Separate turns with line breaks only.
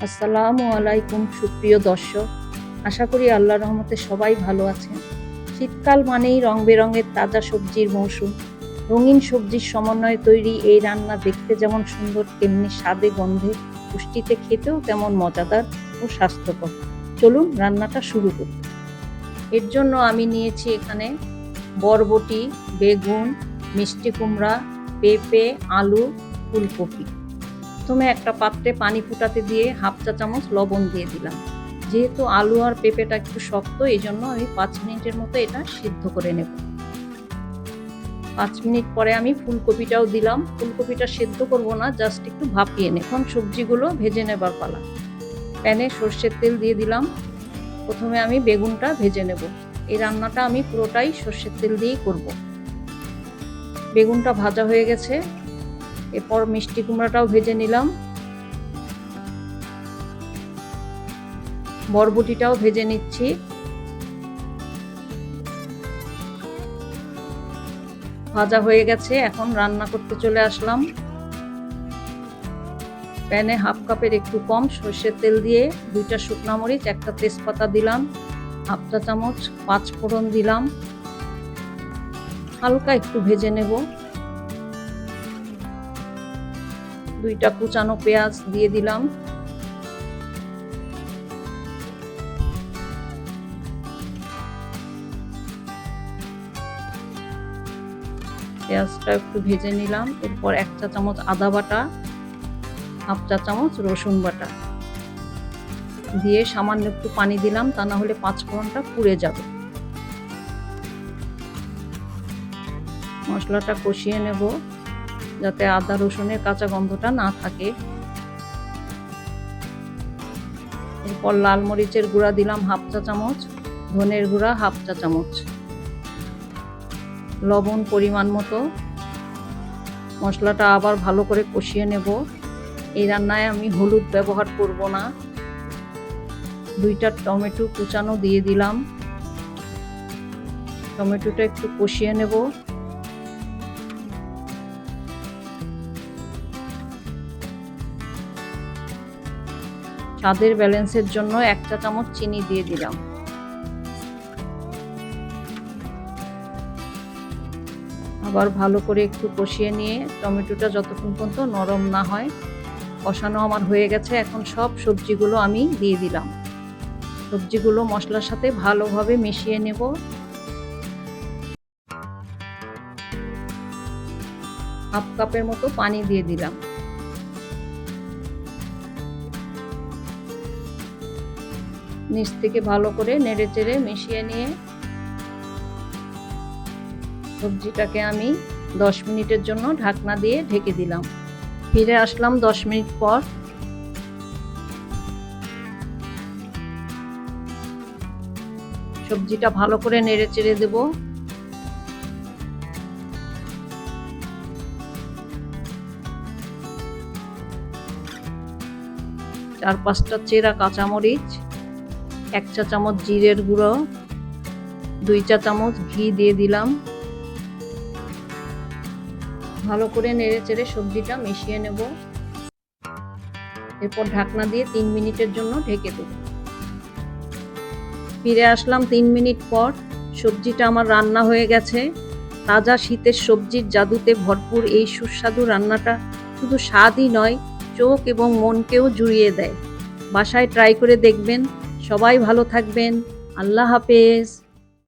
আসসালামু আলাইকুম সুপ্রিয় দর্শক, আশা করি আল্লাহর রহমতে সবাই ভালো আছেন। শীতকাল মানেই রং বেরঙের তাজা সবজির মৌসুম। রঙিন সবজির সমন্বয়ে তৈরি এই রান্না দেখতে যেমন সুন্দর, তেমনি স্বাদে গন্ধে পুষ্টিতে খেতেও তেমন মজাদার ও স্বাস্থ্যকর। চলুন রান্নাটা শুরু করি। এর জন্য আমি নিয়েছি এখানে বরবটি, বেগুন, মিষ্টি কুমড়া, পেঁপে, আলু, ফুলকপি। প্রথমে একটা পাত্রে পানি ফুটাতে দিয়ে হাফ চা চামচ লবণ দিয়ে দিলাম। যেহেতু আলু আর পেঁপেটা একটু শক্ত, এই জন্য আমি 5 মিনিটের মতো এটা সিদ্ধ করে নেব। 5 মিনিট পরে আমি ফুলকপিটাও দিলাম। ফুলকপিটা সেদ্ধ করব না, জাস্ট একটু ভাপিয়ে নেব। এখন সবজিগুলো ভেজে নেবার পালা। প্যানে সর্ষের তেল দিয়ে দিলাম। প্রথমে আমি বেগুনটা ভেজে নেব। এই রান্নাটা আমি পুরোটাই সর্ষের তেল দিয়েই করব। বেগুনটা ভাজা হয়ে গেছে, এরপর মিষ্টি কুমড়াটাও ভেজে নিলাম। বরবটিটাও ভেজে নিচ্ছি। ভাজা হয়ে গেছে, এখন রান্না করতে চলে আসলাম। প্যানে হাফ কাপের একটু কম সর্ষের তেল দিয়ে 2টা শুকনো মরিচ, একটা তেজপাতা দিলাম, হাফ চা চামচ 5 ফোড়ন দিলাম। হালকা একটু ভেজে নেব। 2টা কুচানো পেঁয়াজ দিয়ে দিলাম। পেঁয়াজটা একটু ভেজে নিলাম। এরপর 1 চা চামচ আদা বাটা, হাফ চা চামচ রসুন বাটা দিয়ে সামান্য একটু পানি দিলাম, তা না হলে 5 ফোড়নটা পুড়ে যাবে। মশলাটা কষিয়ে নেব যাতে আদা রসুনের কাঁচা গন্ধটা না থাকে। এরপর লাল মরিচের গুঁড়া দিলাম হাফ চা চামচ, ধনের গুঁড়া হাফ চা চামচ, লবণ পরিমাণ মতো। মশলাটা আবার ভালো করে কষিয়ে নেব। এই রান্নায় আমি হলুদ ব্যবহার করব না। 2টা টমেটো কুচানো দিয়ে দিলাম। টমেটোটা একটু কষিয়ে নেব। স্বাদের ব্যালেন্সের জন্য 1 চা চামচ চিনি দিয়ে দিলাম। আবার ভালো করে একটু কষিয়ে নিয়ে টমেটোটা যতক্ষণ পর্যন্ত নরম না হয়, কষানো আমার হয়ে গেছে। এখন সব সবজিগুলো আমি দিয়ে দিলাম। সবজিগুলো মশলার সাথে ভালোভাবে মিশিয়ে নেব। হাফ কাপের মতো পানি দিয়ে দিলাম। নিচ থেকে ভালো করে নেড়েচেড়ে মিশিয়ে নিয়ে সবজিটাকে আমি 10 মিনিটের জন্য ঢাকনা দিয়ে ঢেকে দিলাম। ফিরে আসলাম 10 মিনিট পর। সবজিটা ভালো করে নেড়েচেড়ে দেব। চার 5টা চেরা কাঁচামরিচ, 1 চা চামচ জিরের গুঁড়ো, 2 চা চামচ ঘি দিয়ে দিলাম। ভালো করে নেড়েচেড়ে সবজিটা মিশিয়ে নেব। এরপর ঢাকনা দিয়ে 3 মিনিটের জন্য ঢেকে দেব। ফিরে আসলাম 3 মিনিট পর। সবজিটা আমার রান্না হয়ে গেছে। তাজা শীতের সবজির জাদুতে ভরপুর এই সুস্বাদু রান্নাটা শুধু স্বাদই নয়, চোখ এবং মনকেও জুড়িয়ে দেয়। বাসায় ট্রাই করে দেখবেন। সবাই ভালো থাকবেন। আল্লাহ হাফেজ।